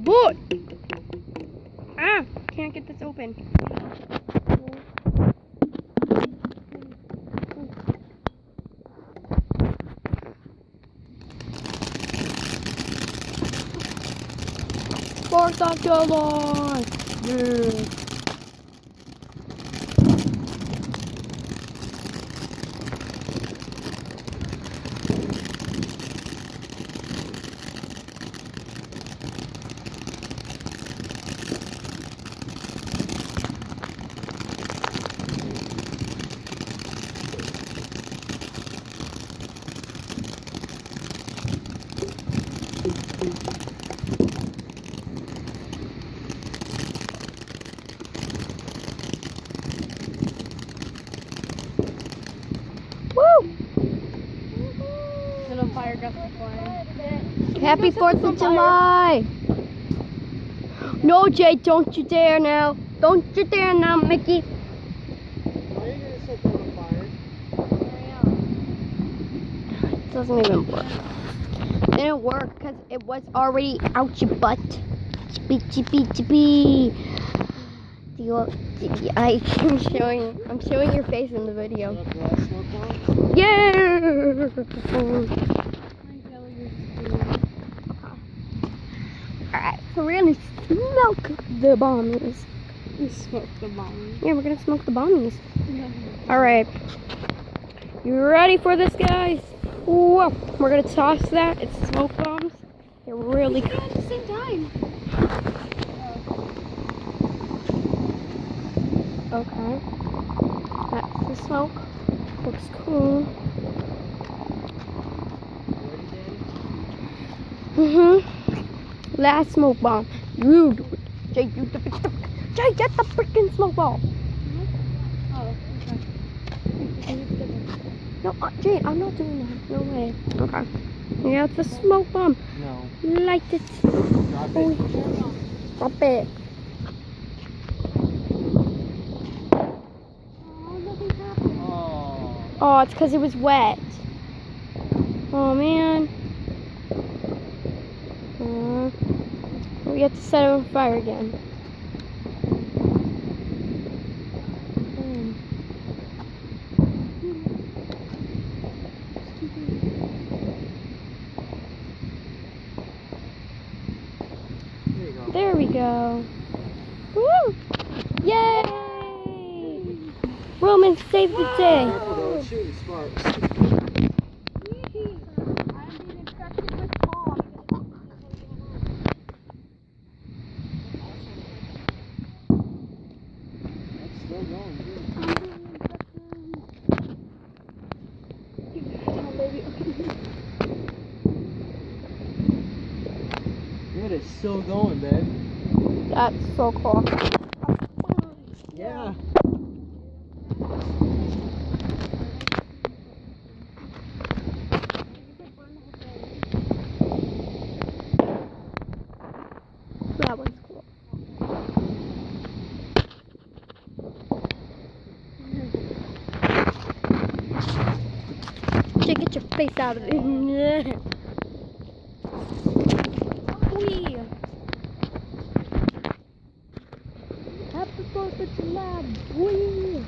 boy! Ah! Can't get this open. Fourth of July! Yeah. Little fire gust is flying. Happy 4th of July! No, Jay, don't you dare now. Don't you dare now, Mickey. Why are you gonna set that on fire? It doesn't even work. It didn't work because it was already out your butt. Chippy. I'm showing your face in the video. Yeah! Alright, so we're gonna smoke the bombies. Smoke the bomb. Yeah, we're gonna smoke the bombies. Alright. You ready for this, guys? Whoa! We're gonna toss that. It's smoke bombs. They're really cool. At the same time. Okay. That's the smoke. Looks cool. Last smoke bomb. You do it. Jay, you do it. Jay, get the freaking smoke bomb. Oh, okay. No, Jade, I'm not doing that. No way. Okay. Yeah, it's a smoke bomb. No. Light it. Drop it. Drop it. Oh, nothing happened. Oh. Oh, it's because it was wet. Oh, man. We have to set it on fire again. There we go. Woo! Yay! Roman saved the day. Careful though, it's shooting sparks. I'm being infected with fog. It's still going, too. It is still going, babe. That's so cool. Yeah. That one's cool. Jay, get your face out of it. Wee. Happy 4th of July, boy.